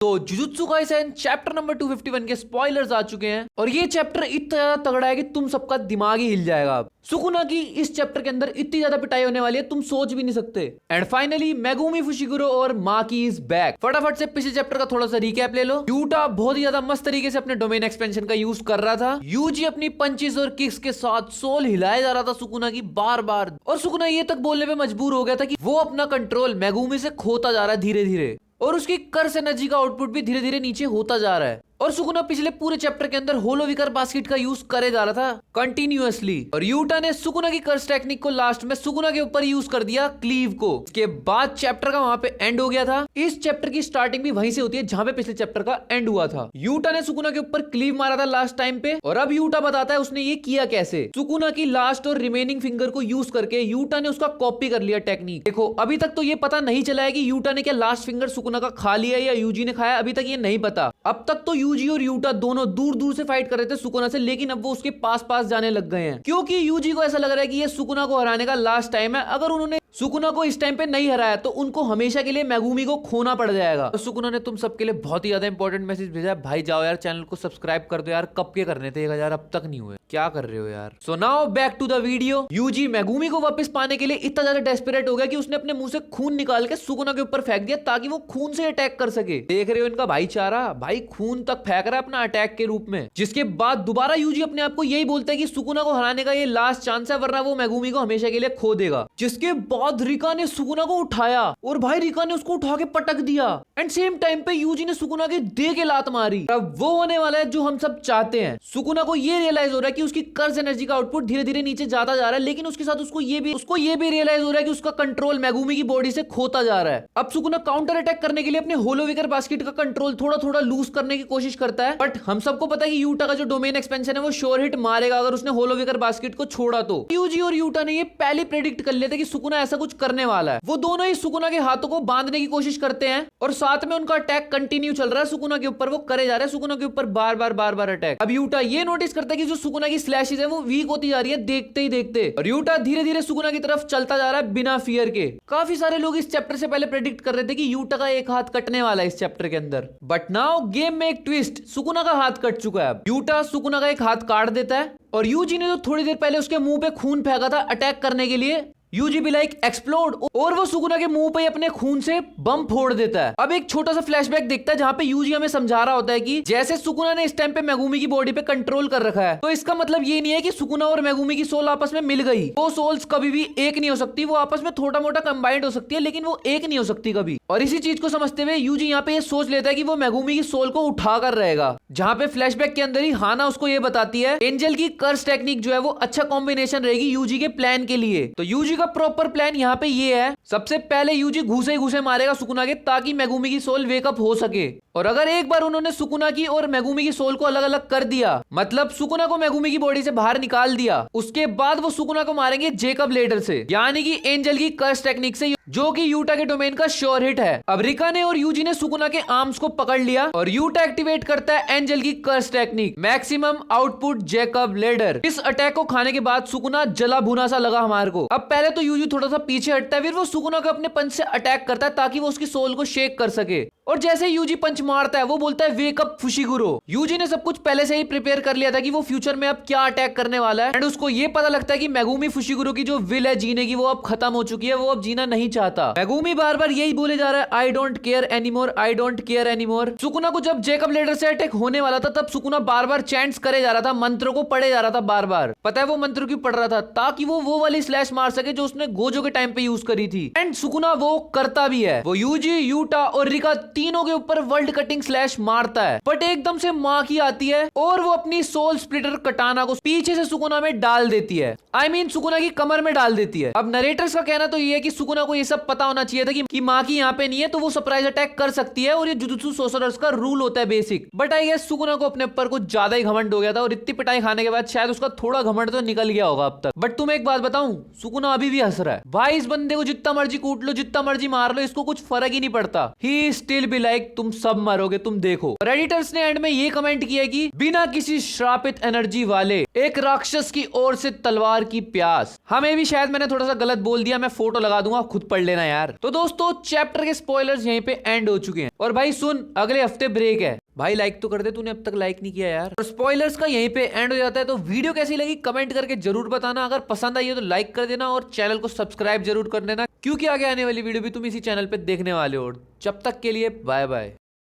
तो jujutsu Kaisen chapter number 251 के spoilers आ चुके हैं और ये चैप्टर इतना ज्यादा तगड़ा है कि तुम सबका दिमाग ही हिल जाएगा। सुकुना की इस चैप्टर के अंदर इतनी ज्यादा पिटाई होने वाली है तुम सोच भी नहीं सकते। एंड फाइनली मेगुमी फुशिगुरो और माकी इज बैक। फटाफट से पिछले चैप्टर का थोड़ा सा रिकैप ले लो। यूटा बहुत ही ज्यादा मस्त तरीके से अपने डोमेन एक्सपेंशन का यूज कर रहा था। यूजी अपनी पंचेस और किक्स के साथ सोल हिलाया जा रहा था सुकुना की बार बार, और सुकुना ये तक बोलने पे मजबूर हो गया था कि वो अपना कंट्रोल मेगुमी से खोता जा रहा है धीरे धीरे, और उसकी कर्स एनर्जी का आउटपुट भी धीरे धीरे नीचे होता जा रहा है। और सुकुना पिछले पूरे चैप्टर के अंदर होलोविकर बास्केट का यूज करे जा रहा था कंटिन्यूअसली, और यूटा ने सुकुना की कर्स टेक्निक को लास्ट में सुकुना के ऊपर यूज कर दिया क्लीव को। इसके बाद चैप्टर का वहां पे एंड हो गया था। इस चैप्टर की स्टार्टिंग भी वहीं से होती है जहां पे पिछले चैप्टर का एंड हुआ था। यूटा ने सुकुना के ऊपर क्लीव मारा था लास्ट टाइम पे, और अब यूटा बताता है उसने ये किया कैसे। सुकुना की लास्ट और रिमेनिंग फिंगर को यूज करके यूटा ने उसका कॉपी कर लिया टेक्निक। देखो अभी तक तो ये पता नहीं चला है कि यूटा ने क्या लास्ट फिंगर सुकुना का खा लिया या यूजी ने खाया, अभी तक ये नहीं पता। अब तक तो यूजी और यूटा दोनों दूर दूर से फाइट कर रहे थे सुकुना से, लेकिन अब वो उसके पास पास जाने लग गए हैं क्योंकि यूजी को ऐसा लग रहा है कि ये सुकुना को हराने का लास्ट टाइम है। अगर उन्होंने सुकुना को इस टाइम पे नहीं हराया तो उनको हमेशा के लिए मेगुमी को खोना पड़ जाएगा। तो सुकुना ने तुम सबके लिए बहुत ही ज्यादा इंपॉर्टेंट मैसेज भेजा है, भाई जाओ यार चैनल को सब्सक्राइब कर दो यार, कब के करने थे 1000 अब तक नहीं हुए, क्या कर रहे हो यार। So now back to the video. Yuji Megumi को वापस पाने के लिए इतना ज्यादा डेस्परेट हो गया कि उसने अपने मुंह से खून निकाल के सुकुना के ऊपर फेंक दिया ताकि वो खून से अटैक कर सके। देख रहे हो इनका भाईचारा, भाई खून तक फेंक रहा है अपना अटैक के रूप में। जिसके बाद दोबारा यूजी अपने आप को यही बोलता है कि सुकुना को हराने का ये लास्ट चांस है, वरना वो मेगुमी को हमेशा के लिए खो देगा। जिसके बाद रिका ने सुकुना को उठाया और भाई रिका ने उसको उठा के पटक दिया, एंड सेम टाइम पे यूजी ने सुकुना के दे के लात मारी। अब वो होने वाला है जो हम सब चाहते हैं। सुकुना को ये रियलाइज हो रहा है कि उसकी कर्स एनर्जी का आउटपुट धीरे धीरे नीचे जाता जा रहा है, लेकिन उसके साथ उसको ये भी रियलाइज हो रहा है कि उसका कंट्रोल मेगुमी की बॉडी से खोता जा रहा है। अब सुकुना काउंटर अटैक करने के लिए अपने होलोविकर बास्केट का कंट्रोल थोड़ा थोड़ा लूज करने की कोशिश करता है, बट हम सबको पता है कि यूटा का जो डोमेन एक्सपेंशन है वो श्योर हिट मारेगा अगर उसने होलोविकर बास्केट को छोड़ा तो। यूजी और यूटा ने ये पहले प्रेडिक्ट कर लिया था कि सुकुना ऐसा कुछ करने वाला है। वो दोनों ही सुकुना के हाथों को बांधने की कोशिश करते हैं और साथ में उनका अटैक कंटिन्यू चल रहा है सुकुना के ऊपर। वो करे जा रहे हैं सुकुना के ऊपर बार बार अटैक। अब यूटा ये नोटिस करता है कि जो सुकुना की स्लैशेस है वो वीक होती जा रही है देखते ही देखते, और यूटा धीरे धीरे सुकुना की तरफ चलता जा रहा है बिना फियर के। काफी सारे लोग इस चैप्टर से पहले प्रेडिक्ट कर रहे थे कि यूटा का एक हाथ कटने वाला है इस चैप्टर के अंदर, बट नाउ गेम में एक ट्विस्ट, सुकुना का हाथ कट चुका है। अब यूटा सुकुना का एक हाथ काट देता है, और यूजी ने तो थोड़ी देर पहले उसके मुंह पे खून फेंका था अटैक करने के लिए, यूजी भी लाइक एक्सप्लोड, और वो सुकुना के मुंह पे अपने खून से बम फोड़ देता है। अब एक छोटा सा फ्लैशबैक दिखता है जहां पे यूजी हमें समझा रहा होता है कि जैसे सुकुना ने इस टाइम पे मेगुमी की बॉडी पे कंट्रोल कर रखा है, तो इसका मतलब ये नहीं है कि सुकुना और मेगुमी की सोल आपस में मिल गई। वो सोल्स कभी भी एक नहीं हो सकती, वो आपस में थोड़ा मोटा कंबाइंड हो सकती है, लेकिन वो एक नहीं हो सकती कभी। और इसी चीज को समझते हुए यूजी यहाँ पे ये सोच लेता है कि वो मेगुमी की सोल को उठा कर रहेगा, जहां पे फ्लैशबैक के अंदर ही हाना उसको ये बताती है एंजल की कर्स टेक्निक जो है वो अच्छा कॉम्बिनेशन रहेगी यूजी के प्लान के लिए। तो यूजी का प्रॉपर प्लान यहाँ पे ये है, सबसे पहले यूजी घूसे मारेगा सुकुना के ताकि मेगुमी की सोल वेकअप हो सके, और अगर एक बार उन्होंने सुकुना की और मेगुमी की सोल को अलग अलग कर दिया, मतलब सुकुना को मेगुमी की बॉडी से बाहर निकाल दिया, उसके बाद वो सुकुना को मारेंगे जेकब लेडर से, यानी कि एंजल की कर्स टेक्निक से, जो कि यूटा के डोमेन का श्योर हिट है। अब रिका ने और यूजी ने सुकुना के आर्म्स को पकड़ लिया और यूटा एक्टिवेट करता है एंजल की curse technique maximum output Jacob ladder. इस अटैक को खाने के बाद सुकुना जला भुना सा लगा हमारे को। अब पहले तो यूजी थोड़ा सा पीछे हटता है, फिर वो सुकुना को अपने पंच से अटैक करता है ताकि वो उसकी सोल को शेक कर सके, और जैसे यूजी पंच मारता है वो बोलता है वेक अप फुशिगुरो। यूजी ने सब कुछ पहले से ही प्रिपेयर कर लिया था कि वो फ्यूचर में अब क्या अटैक करने वाला है, एंड उसको ये पता लगता है कि मेगुमी फुशिगुरो की जो विल है जीने की वो अब खत्म हो चुकी है, वो अब जीना नहीं चाहता। मेगुमी बार बार यही बोले जा रहा है I don't care anymore, I don't care anymore. Sukuna को जब जेकब लेडर से अटैक होने वाला था तब सुकुना बार बार चैंट्स करे जा रहा था, मंत्रों को पढ़े जा रहा था बार बार। पता है वो मंत्र क्यों पढ़ रहा था? ताकि वो वाली स्लैश मार सके जो उसने गोजो के टाइम पे यूज करी थी, एंड सुकुना वो करता भी है। वो यूजी, यूटा और रिका तीनों के ऊपर वर्ल्ड कटिंग स्लैश मारता है, बट एकदम से माँ की आती है और वो अपनी सोल स्प्लिटर कटाना को पीछे से सुकुना में डाल देती है, आई मीन सुकुना की कमर में डाल देती है। अब नरेटर्स का कहना तो ये है कि सुकुना को ये सब पता होना चाहिए था कि माँ की यहाँ पे नहीं है, तो वो सरप्राइज अटैक कर सकती है, और ये जुजुत्सु सोर्सरर्स का रूल होता है basic. But I guess Sukuna को अपने ऊपर कुछ ज्यादा ही घमंड हो गया था, और इतनी पिटाई खाने के बाद शायद उसका थोड़ा घमंड तो निकल गया होगा अब तक। बट तुम्हें एक बात बताऊं, सुकुना अभी भी हंस रहा है। भाई इस बंदे को जितना मर्जी कूट लो, जितना मर्जी मार लो, इसको कुछ फर्क ही नहीं पड़ता। ही स्टिल बी लाइक तुम सब मरोगे, तुम देखो। और एडिटर्स ने एंड में ये कमेंट किया कि बिना किसी श्रापित एनर्जी वाले एक राक्षस की ओर से तलवार की प्यास। हमें भी शायद मैंने थोड़ा सा गलत बोल दिया, मैं फोटो लगा दूंगा, खुद पढ़ लेना यार। तो दोस्तों चैप्टर के स्पॉयलर्स यहीं पे एंड हो चुके हैं। और भाई सुन, अगले हफ्ते ब्रेक है। भाई लाइक तो कर दे, तूने अब तक लाइक नहीं किया यार। और स्पॉयलर्स का यहीं पे एंड हो जाता है। तो वीडियो कैसी लगी कमेंट करके जरूर बताना। अगर पसंद आई हो तो लाइक कर देना और चैनल को सब्सक्राइब जरूर कर देना, क्योंकि आगे आने वाली वीडियो भी तुम इसी चैनल पे देखने वाले हो। जब तक के लिए बाय बाय।